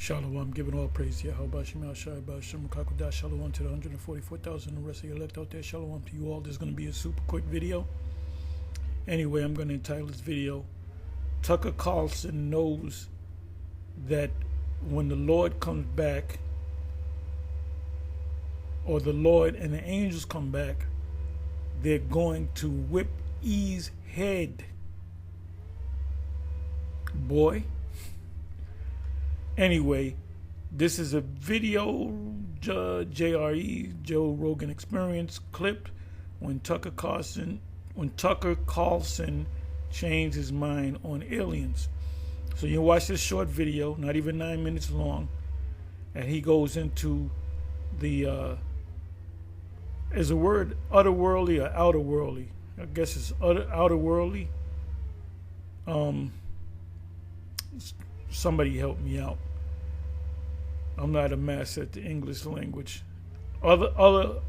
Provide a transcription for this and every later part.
Shalom, giving all praise to Yahweh, Shema, Shai, Shem, Kakodah, Shalom to the 144,000, the rest of you elect out there. Shalom to you all. This is going to be a super quick video. Anyway, I'm going to entitle this video, Tucker Carlson knows that when the Lord comes back, or the Lord and the angels come back, they're going to whip E's head. Boy. Anyway, this is a video, JRE, Joe Rogan Experience, clip when Tucker Carlson changed his mind on aliens. So you watch this short video, not even 9 minutes long, and he goes into the, is the word otherworldly or outerworldly? I guess it's outerworldly. Somebody help me out. I'm not a master at the English language. Otherworldly,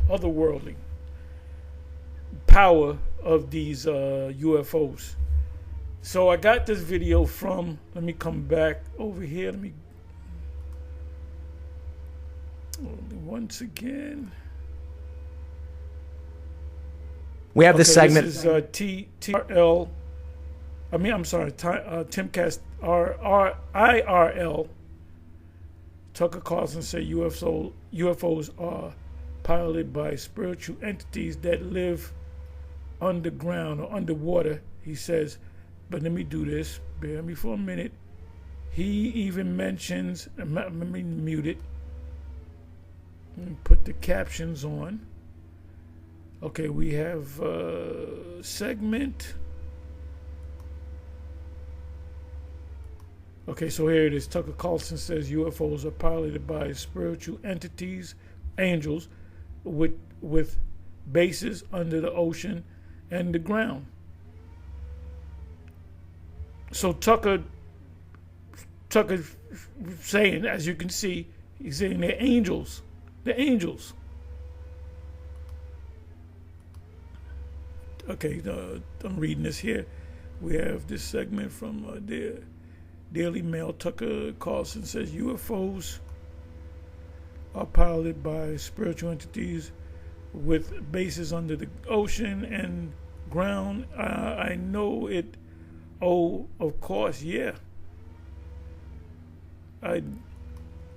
otherworldly power of these UFOs. So I got this video from, let me come back over here. Let me, once again. We have this segment. This is TRL. Timcast IRL. Tucker Carlson said UFOs are piloted by spiritual entities that live underground or underwater. He says, but let me do this. Bear me for a minute. He even mentions, let me mute it. Let me put the captions on. Okay, we have segment. Okay, so here it is. Tucker Carlson says UFOs are piloted by spiritual entities, angels, with bases under the ocean and the ground. So Tucker saying, as you can see, he's saying they're angels. They're angels. Okay, I'm reading this here. We have this segment from the Daily Mail. Tucker Carlson says UFOs are piloted by spiritual entities with bases under the ocean and ground. I know it. Oh, of course, yeah. And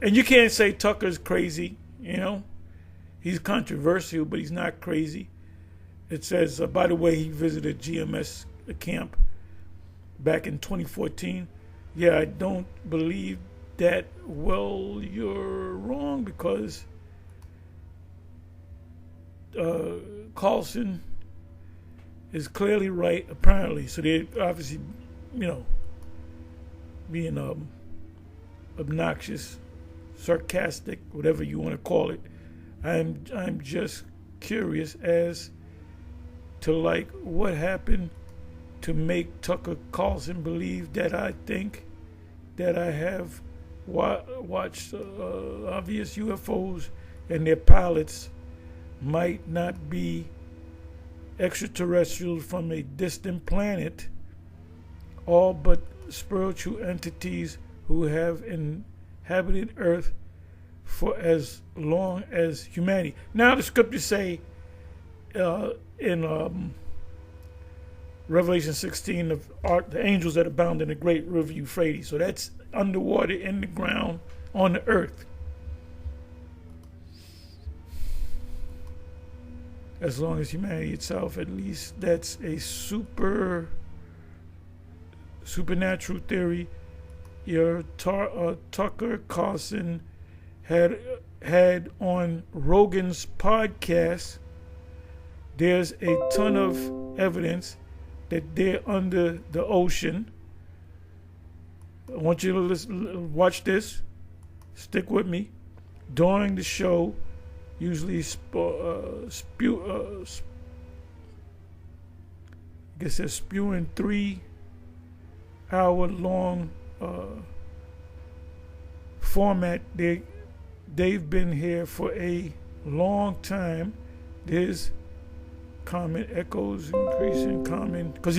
you can't say Tucker's crazy, you know. He's controversial, but he's not crazy. It says, by the way, he visited GMS camp back in 2014. Yeah, I don't believe that. Well, you're wrong, because Carlson is clearly right, apparently. So they're obviously, being obnoxious, sarcastic, whatever you want to call it. I'm just curious as to what happened to make Tucker Carlson believe that I think that I have watched obvious UFOs and their pilots might not be extraterrestrials from a distant planet, all but spiritual entities who have inhabited Earth for as long as humanity. Now the scriptures say in Revelation 16 of the angels that abound in the great river Euphrates. So that's underwater, in the ground, on the earth. As long as humanity itself, at least that's a supernatural theory. Your Tucker Carlson had on Rogan's podcast. There's a ton of evidence that they're under the ocean. I want you to watch this. Stick with me. During the show, usually spewing 3-hour-long format. They've been here for a long time. There's Common echoes, increasing common, because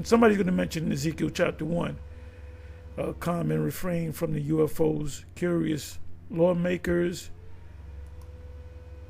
somebody's going to mention Ezekiel chapter 1. Common refrain from the UFOs, curious lawmakers,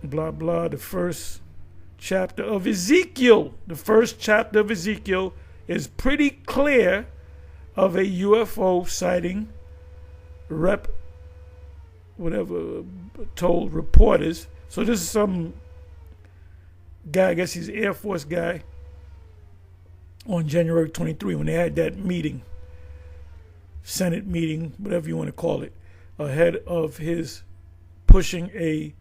blah, blah. The first chapter of Ezekiel is pretty clear of a UFO sighting. Told reporters. So this is some guy, I guess he's an Air Force guy, on January 23 when they had that meeting, Senate meeting, whatever you want to call it, ahead of his push to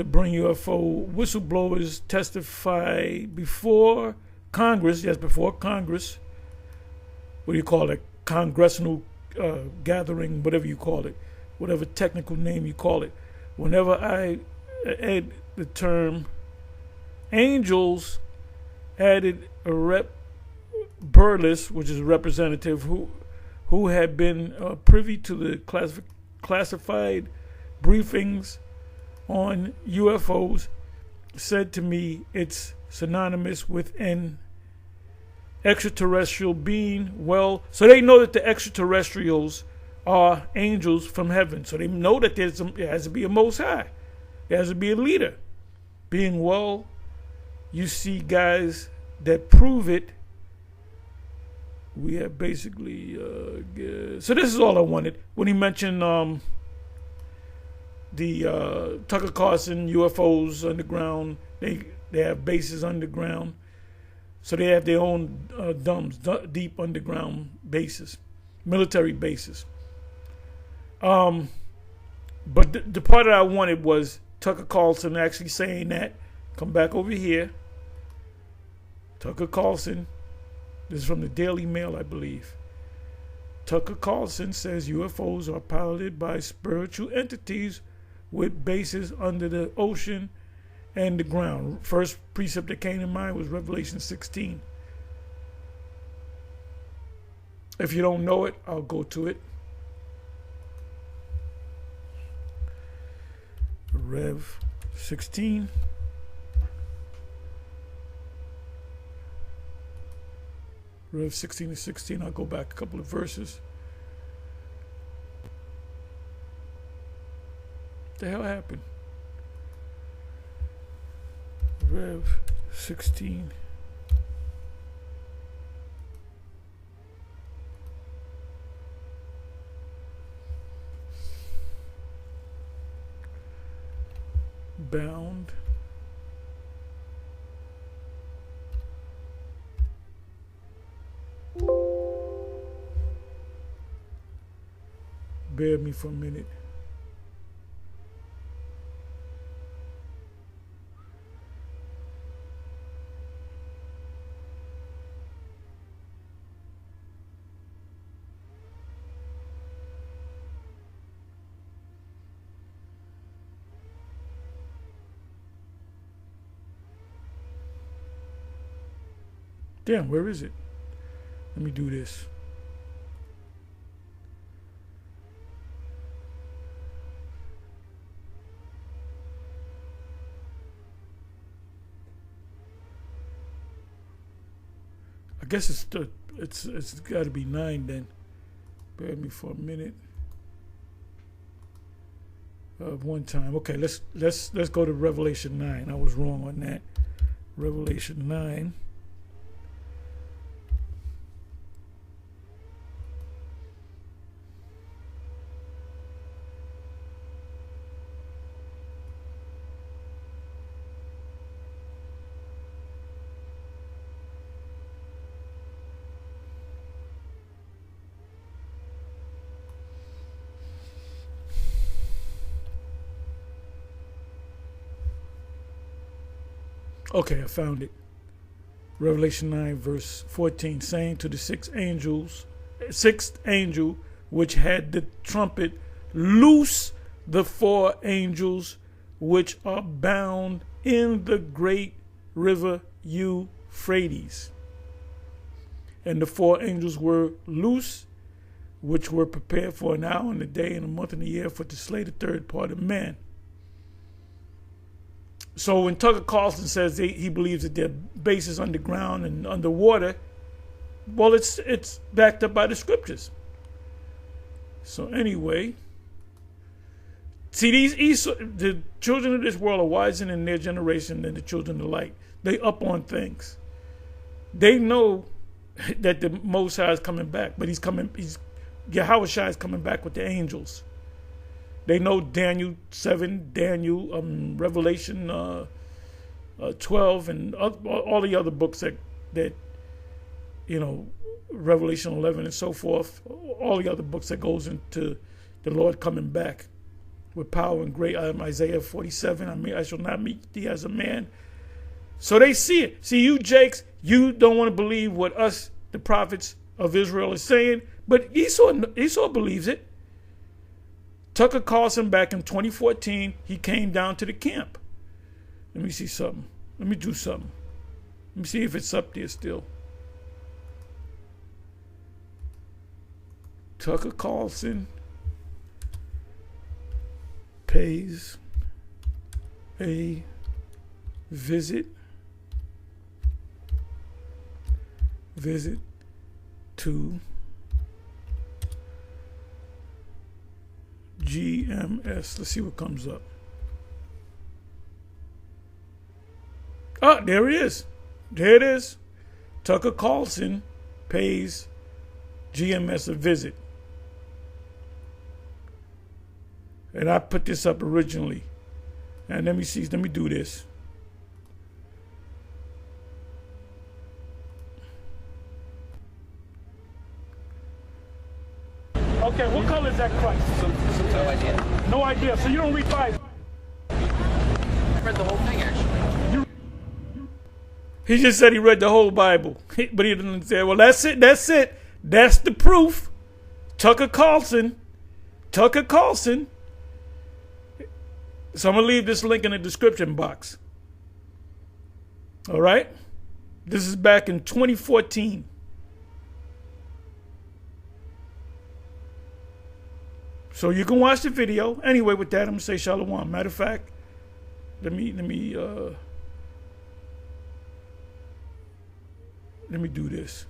bring UFO whistleblowers testify before Congress. Yes, before Congress. What do you call it? Congressional gathering, whatever you call it, whatever technical name you call it. Whenever I add the term angels, added a Rep Burles, which is a representative who had been privy to the classified briefings on UFOs, said to me it's synonymous with an extraterrestrial being. Well, so they know that the extraterrestrials are angels from heaven. So they know that there has to be a Most High. There has to be a leader. Being well, you see guys that prove it. We have basically... so this is all I wanted. When he mentioned the Tucker Carlson UFOs underground, they have bases underground. So they have their own deep underground bases, military bases. But the part that I wanted was Tucker Carlson actually saying that. Come back over here. Tucker Carlson, this is from the Daily Mail, I believe. Tucker Carlson says UFOs are piloted by spiritual entities with bases under the ocean and the ground. First precept that came to mind was Revelation 16. If you don't know it, I'll go to it. Rev 16. Rev 16 to 16. I'll go back a couple of verses. What the hell happened? Rev 16. Bound. Bear me for a minute. Damn, where is it? Let me do this. I guess it's got to be 9 then. Bear me for a minute. One time. Okay, let's go to Revelation 9. I was wrong on that. Revelation 9. Okay, I found it. Revelation 9, verse 14, saying to the sixth angel, which had the trumpet, loose the 4 angels which are bound in the great river Euphrates. And the 4 angels were loose, which were prepared for an hour and a day and a month and a year for to slay the third part of man. So when Tucker Carlson says he believes that their base is underground and underwater, well, it's backed up by the scriptures. So anyway, see, the children of this world are wiser in their generation than the children of light. They up on things. They know that the Most High is coming back, but Yahweh Shai is coming back with the angels. They know Daniel 7, Daniel, Revelation 12, and all the other books that Revelation 11 and so forth, all the other books that goes into the Lord coming back with power and great. Isaiah 47, I shall not meet thee as a man. So they see it. See, you Jakes, you don't want to believe what us, the prophets of Israel, is saying, but Esau believes it. Tucker Carlson, back in 2014, he came down to the camp. Let me see something. Let me do something. Let me see if it's up there still. Tucker Carlson pays a visit to GMS. Let's see what comes up. Oh, there it is. There it is. Tucker Carlson pays GMS a visit. And I put this up originally. And let me do this. Okay, what color is that Christ? No idea. No idea. So you don't read Bible? I read the whole thing, actually. He just said he read the whole Bible. But he didn't say, well, that's it. That's the proof. Tucker Carlson. So I'm going to leave this link in the description box. All right? This is back in 2014. So you can watch the video. Anyway, with that, I'm going to say shalom. Matter of fact, let me do this.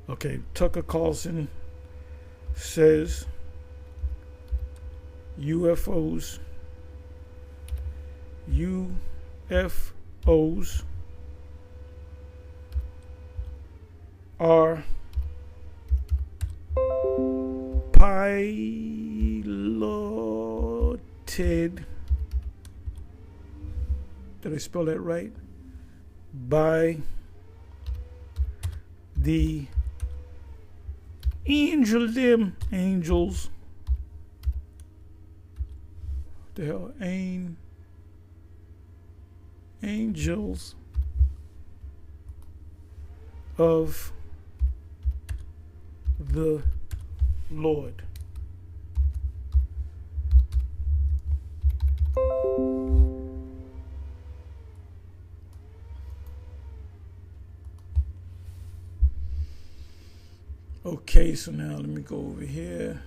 Okay, Tucker Carlson says UFOs are piloted, did I spell that right? By the angels. What the hell? Angels of the Lord. Okay, so now let me go over here.